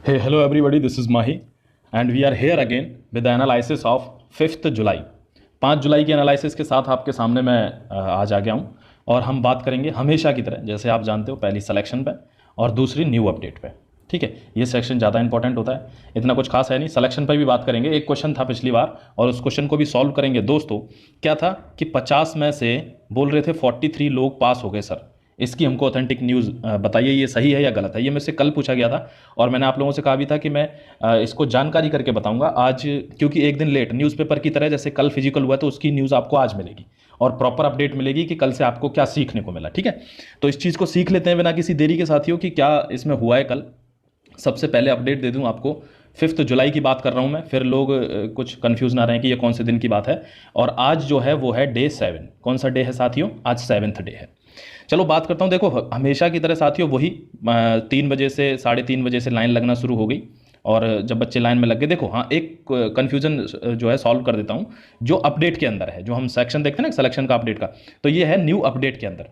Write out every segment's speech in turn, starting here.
Hey, hello everybody, this is Mahi and we are here again with the analysis of 5th जुलाई। 5 जुलाई की analysis के साथ आपके सामने मैं आज आ गया हूँ और हम बात करेंगे हमेशा की तरह, जैसे आप जानते हो, पहली सिलेक्शन पे और दूसरी न्यू अपडेट पे। ठीक है, ये सेक्शन ज़्यादा इंपॉर्टेंट होता है, इतना कुछ खास है नहीं। सिलेक्शन पर भी बात करेंगे, एक क्वेश्चन था पिछली बार और उस क्वेश्चन को भी सॉल्व करेंगे। दोस्तों, क्या था कि 50 में से बोल रहे थे 43 लोग पास हो गए सर, इसकी हमको ऑथेंटिक न्यूज़ बताइए, ये सही है या गलत है। ये मुझसे कल पूछा गया था और मैंने आप लोगों से कहा भी था कि मैं इसको जानकारी करके बताऊंगा आज, क्योंकि एक दिन लेट न्यूज़पेपर की तरह, जैसे कल फिजिकल हुआ तो उसकी न्यूज़ आपको आज मिलेगी और प्रॉपर अपडेट मिलेगी कि कल से आपको क्या सीखने को मिला। ठीक है, तो इस चीज़ को सीख लेते हैं बिना किसी देरी के साथियों कि क्या इसमें हुआ है कल। सबसे पहले अपडेट दे दूं आपको, 5 जुलाई की बात कर रहा हूं मैं, फिर लोग कुछ कंफ्यूज ना रहें कि ये कौन से दिन की बात है। और आज जो है वो है डे 7। कौन सा डे है साथियों? आज 7th डे है। चलो बात करता हूँ। देखो, हमेशा की तरह साथियों वही 3 बजे से 3:30 बजे से लाइन लगना शुरू हो गई और जब बच्चे लाइन में लग गए, देखो हाँ, एक कन्फ्यूजन जो है सॉल्व कर देता हूँ जो अपडेट के अंदर है, जो हम सेक्शन देखते हैं ना सिलेक्शन का अपडेट का, तो ये है न्यू अपडेट के अंदर।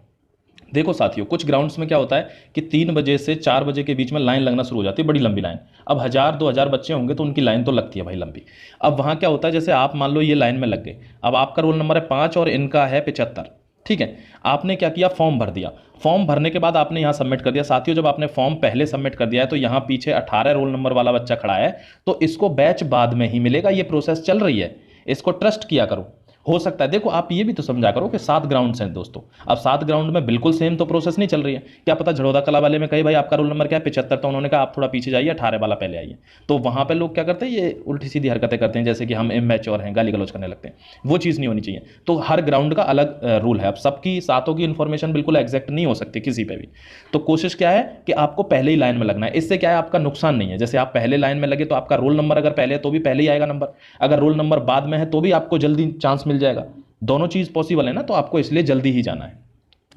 देखो साथियों, कुछ ग्राउंड्स में क्या होता है कि 3 बजे से 4 बजे के बीच में लाइन लगना शुरू हो जाती है, बड़ी लंबी लाइन। अब 1000-2000 बच्चे होंगे तो उनकी लाइन तो लगती है भाई लंबी। अब वहाँ क्या होता है, जैसे आप मान लो ये लाइन में लग गए, अब आपका रोल नंबर है 5 और इनका है 75। ठीक है, आपने क्या किया, फॉर्म भर दिया। फॉर्म भरने के बाद आपने यहाँ सबमिट कर दिया। साथियों, जब आपने फॉर्म पहले सबमिट कर दिया है तो यहाँ पीछे 18 रोल नंबर वाला बच्चा खड़ा है, तो इसको बैच बाद में ही मिलेगा। ये प्रोसेस चल रही है, इसको ट्रस्ट किया करो। हो सकता है, देखो आप ये भी तो समझा करो कि 7 ग्राउंड्स हैं दोस्तों। अब 7 ग्राउंड में बिल्कुल सेम तो प्रोसेस नहीं चल रही है। क्या पता झड़ौदा कला वाले में कहे भाई आपका रोल नंबर क्या है, 75, तो उन्होंने कहा आप थोड़ा पीछे जाइए, 18 वाला पहले आइए। तो वहां पे लोग क्या करते हैं, ये उल्टी सीधी हरकतें करते हैं, जैसे कि हम इमैच्योर हैं, गाली गलौज करने लगते हैं। वो चीज़ नहीं होनी चाहिए। तो हर ग्राउंड का अलग रूल है। अब सबकी सातों की इन्फॉर्मेशन बिल्कुल एग्जैक्ट नहीं हो सकती किसी पे भी। तो कोशिश क्या है कि आपको पहले ही लाइन में लगना है। इससे क्या है, आपका नुकसान नहीं है। जैसे आप पहले लाइन में लगे तो आपका रोल नंबर अगर पहले है तो भी पहले ही आएगा नंबर, अगर रोल नंबर बाद में है तो भी आपको जल्दी चांस मिल जाएगा। दोनों चीज पॉसिबल है ना, तो आपको इसलिए जल्दी ही जाना है।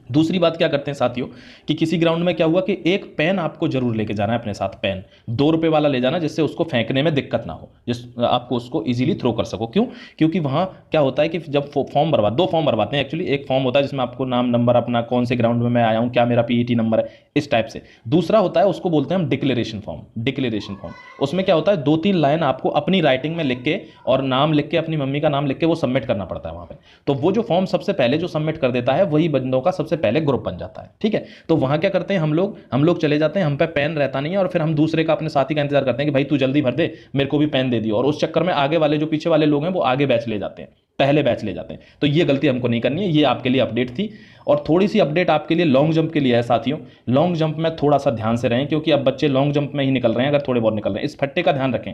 दूसरी बात क्या करते हैं साथियों कि किसी ग्राउंड में क्या हुआ कि एक पेन आपको जरूर लेके जाना है अपने साथ। पेन 2 रुपए वाला ले जाना, जिससे उसको फेंकने में दिक्कत ना हो, जिस आपको उसको इजीली थ्रो कर सको। क्यों? क्योंकि वहां क्या होता है कि जब फॉर्म भरवा, 2 फॉर्म भरवाते हैं एक्चुअली। एक फॉर्म होता है जिसमें आपको नाम, नंबर, अपना कौन से ग्राउंड में मैं आया हूं, क्या मेरा पीईटी नंबर है, इस टाइप से। दूसरा होता है, उसको बोलते हैं हम डिक्लेरेशन फॉर्म। डिक्लेरेशन फॉर्म, उसमें क्या होता है, 2-3 लाइन आपको अपनी राइटिंग में लिख के और नाम लिख के, अपनी मम्मी का नाम लिख के वो सबमिट करना पड़ता है वहां पे। तो वो जो फॉर्म सबसे पहले जो सबमिट कर देता है वही बंदों का सबसे पहले ग्रुप बन जाता है। ठीक है, तो वहां क्या करते हैं, हम लोग चले जाते हैं, हम पे पेन रहता नहीं है और फिर हम दूसरे का, अपने साथी का इंतजार करते हैं कि भाई तू जल्दी भर दे, मेरे को भी पेन दे दियो। और उस चक्कर में आगे वाले जो पीछे वाले लोग हैं वो आगे बैच ले जाते हैं, पहले बैच ले जाते हैं। तो ये गलती हमको नहीं करनी है। ये आपके लिए अपडेट थी। और थोड़ी सी अपडेट आपके लिए लॉन्ग जंप के लिए है साथियों। लॉन्ग जंप में थोड़ा सा ध्यान से रहें, क्योंकि अब बच्चे लॉन्ग जंप में ही निकल रहे हैं, अगर थोड़े बहुत निकल रहे हैं। इस फट्टे का ध्यान रखें।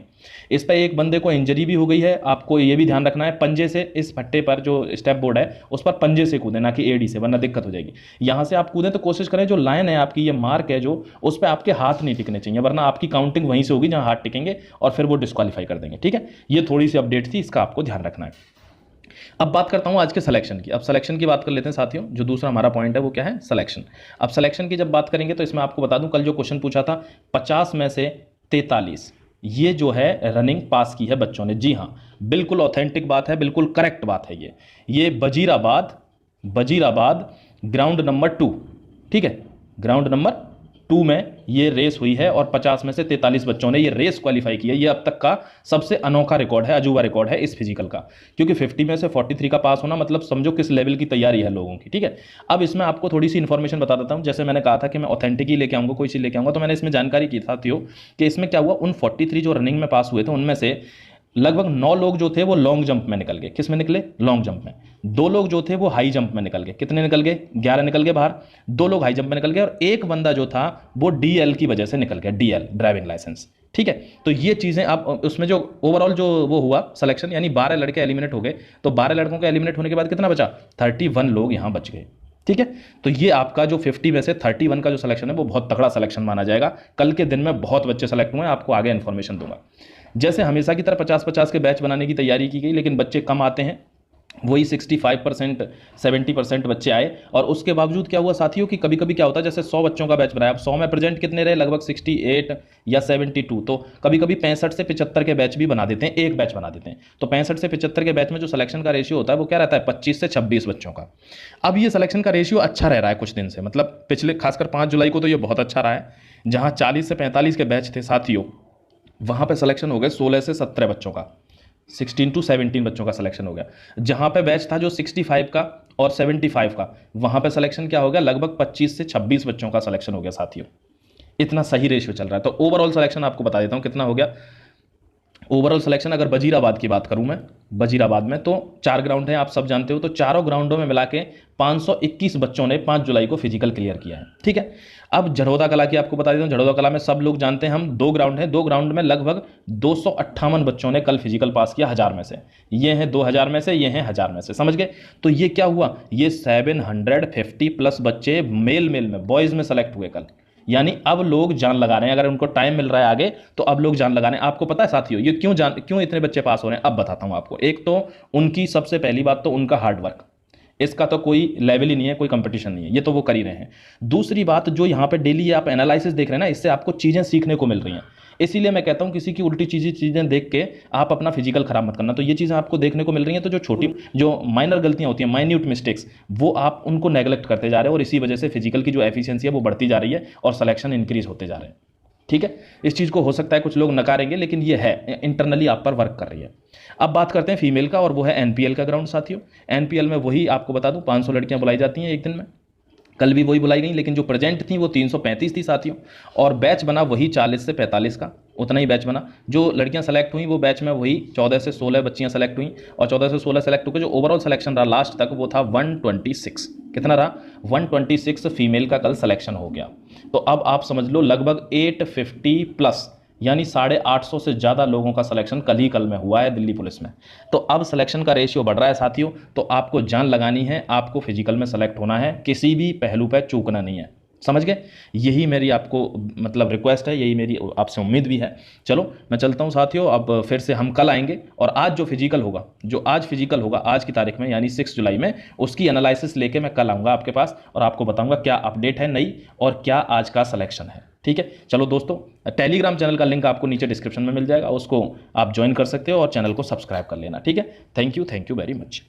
इस पर एक बंदे को इंजरी भी हो गई है, आपको ये भी ध्यान रखना है। पंजे से इस फट्टे पर जो स्टेप बोर्ड है उस पर पंजे से कूदें, ना कि एडी से, वरना दिक्कत हो जाएगी। यहां से आप कूदें तो कोशिश करें जो लाइन है आपकी, ये मार्क है जो, उस पर आपके हाथ नहीं टिकने चाहिए, वरना आपकी काउंटिंग वहीं से होगी जहां हाथ टिकेंगे और फिर वो डिस्क्वालीफाई कर देंगे। ठीक है, ये थोड़ी सी अपडेट थी, इसका आपको ध्यान रखना है। अब बात करता हूं आज के सिलेक्शन की। अब सिलेक्शन की बात कर लेते हैं साथियों। जो दूसरा हमारा पॉइंट है वो क्या है, सिलेक्शन। अब सिलेक्शन की जब बात करेंगे तो इसमें आपको बता दूं, कल जो क्वेश्चन पूछा था 50 में से 43, ये जो है रनिंग पास की है बच्चों ने। जी हाँ, बिल्कुल ऑथेंटिक बात है, बिल्कुल करेक्ट बात है ये वजीराबाद, वजीराबाद ग्राउंड नंबर 2। ठीक है, ग्राउंड नंबर 2 में ये रेस हुई है और 50 में से 43 बच्चों ने ये रेस क्वालिफाई की है। ये अब तक का सबसे अनोखा रिकॉर्ड है, अजूबा रिकॉर्ड है इस फिजिकल का। क्योंकि 50 में से 43 का पास होना मतलब समझो किस लेवल की तैयारी है लोगों की। ठीक है, अब इसमें आपको थोड़ी सी इन्फॉर्मेशन बता देता हूं। जैसे मैंने कहा था कि मैं ऑथेंटिक ही लेके आऊंगा, कोई चीज़ लेके आऊंगा, तो मैंने इसमें जानकारी की साथियों कि इसमें क्या हुआ, उन 43 जो रनिंग में पास हुए थे उनमें से लगभग 9 लोग जो थे वो लॉन्ग जंप में निकल गए। किस में निकले? लॉन्ग जंप में। 2 लोग जो थे वो हाई जंप में निकल गए। कितने निकल गए? 11 निकल गए बाहर। 2 लोग हाई जंप में निकल गए और एक बंदा जो था वो डीएल की वजह से निकल गया, डीएल ड्राइविंग लाइसेंस। ठीक है, तो ये चीजें आप उसमें जो ओवरऑल जो वो हुआ सिलेक्शन, यानी 12 लड़के एलिमिनेट हो गए। तो 12 लड़कों के एलिमिनेट होने के बाद कितना बचा? 31 लोग यहां बच गए। ठीक है, तो ये आपका जो 50 में से 31 का जो सिलेक्शन है वो बहुत तगड़ा सिलेक्शन माना जाएगा। कल के दिन में बहुत बच्चे सेलेक्ट हुए हैं, आपको आगे इन्फॉर्मेशन दूंगा। जैसे हमेशा की तरह 50-50 के बैच बनाने की तैयारी की गई, लेकिन बच्चे कम आते हैं। वही 65% 70% बच्चे आए। और उसके बावजूद क्या हुआ साथियों कि कभी कभी क्या होता है, जैसे 100 बच्चों का बैच बनाया, अब 100 में प्रेजेंट कितने रहे? लगभग 68 या 72। तो कभी कभी 65 से 75 के बैच भी बना देते हैं, एक बैच बना देते हैं। तो 65 से 75 के बैच में जो सिलेक्शन का रेशियो होता है वो क्या रहता है? 25 से 26 बच्चों का। अब ये सिलेक्शन का रेशियो अच्छा रह रहा है कुछ दिन से, मतलब पिछले खासकर 5 जुलाई को तो ये बहुत अच्छा रहा है। जहां 40 से 45 के बैच थे साथियों, वहाँ पे सिलेक्शन हो गया 16 से 17 बच्चों का, 16 to 17 बच्चों का सिलेक्शन हो गया। जहाँ पे बैच था जो 65 का और 75 का, वहाँ पे सिलेक्शन क्या हो गया, लगभग 25 से 26 बच्चों का सिलेक्शन हो गया साथियों। इतना सही रेशियो चल रहा है। तो ओवरऑल सिलेक्शन आपको बता देता हूँ कितना हो गया। ओवरऑल सिलेक्शन अगर वजीराबाद की बात करूं मैं, वजीराबाद में तो 4 ग्राउंड है, आप सब जानते हो, तो चारों ग्राउंडों में मिला के 521 बच्चों ने 5 जुलाई को फिजिकल क्लियर किया है। ठीक है, अब झड़ौदा कला की आपको बता देता हूं। झड़ौदा कला में सब लोग जानते हैं हम, 2 ग्राउंड है, 2 ग्राउंड में लगभग 258 बच्चों ने कल फिजिकल पास किया 1000 में से। ये हैं 2000 में से, ये हैं 1000 में से, समझ गए। तो ये क्या हुआ, ये 750 प्लस बच्चे मेल में बॉयज़ में सेलेक्ट हुए कल। यानी अब लोग जान लगा रहे हैं, अगर उनको टाइम मिल रहा है आगे तो अब लोग जान लगा रहे हैं। आपको पता है साथियों ये क्यों इतने बच्चे पास हो रहे हैं, अब बताता हूं आपको। एक तो उनकी सबसे पहली बात तो उनका हार्डवर्क, इसका तो कोई लेवल ही नहीं है, कोई कंपटीशन नहीं है, ये तो वो कर ही रहे हैं। दूसरी बात, जो यहाँ पे डेली आप एनालिसिस देख रहे हैं ना, इससे आपको चीज़ें सीखने को मिल रही हैं। इसीलिए मैं कहता हूँ किसी की उल्टी चीज़ें देख के आप अपना फिजिकल खराब मत करना। तो ये चीज़ें आपको देखने को मिल रही हैं, तो जो छोटी जो माइनर गलतियाँ होती हैं, माइन्यूट मिस्टेक्स, वो आप उनको नेगलेक्ट करते जा रहे हो और इसी वजह से फिजिकल की जो एफिशिएंसी है वो बढ़ती जा रही है और सिलेक्शन इंक्रीज होते जा रहे हैं। ठीक है, इस चीज़ को हो सकता है कुछ लोग नकारेंगे, लेकिन ये है इंटरनली आप पर वर्क कर रही है। अब बात करते हैं फीमेल का, और वो है एनपीएल का ग्राउंड साथियों। एनपीएल में वही आपको बता दूं 500 लड़कियां बुलाई जाती हैं एक दिन में, कल भी वही बुलाई गई, लेकिन जो प्रेजेंट थी वो 335 थी साथियों। और बैच बना वही 40 से 45 का, उतना ही बैच बना। जो लड़कियां सेलेक्ट हुई वो बैच में वही 14 से 16 बच्चियां सेलेक्ट हुई, और 14 से 16 सेलेक्ट होकर जो ओवरऑल सिलेक्शन रहा लास्ट तक वो था 126। कितना रहा, 126 फीमेल का कल सिलेक्शन हो गया। तो अब आप समझ लो लगभग 850 प्लस, यानी 850 से ज़्यादा लोगों का सिलेक्शन कल में हुआ है दिल्ली पुलिस में। तो अब सिलेक्शन का रेशियो बढ़ रहा है साथियों। तो आपको जान लगानी है, आपको फिजिकल में सेलेक्ट होना है, किसी भी पहलू पर चूकना नहीं है, समझ गए। यही मेरी आपको मतलब रिक्वेस्ट है, यही मेरी आपसे उम्मीद भी है। चलो मैं चलता हूँ साथियों, अब फिर से हम कल आएंगे और आज जो फिजिकल होगा आज की तारीख में यानी 6 जुलाई में, उसकी एनालिसिस लेके मैं कल आऊँगा आपके पास और आपको बताऊँगा क्या अपडेट है नई और क्या आज का सिलेक्शन है। ठीक है, चलो दोस्तों, टेलीग्राम चैनल का लिंक आपको नीचे डिस्क्रिप्शन में मिल जाएगा, उसको आप ज्वाइन कर सकते हो और चैनल को सब्सक्राइब कर लेना। ठीक है, थैंक यू वेरी मच।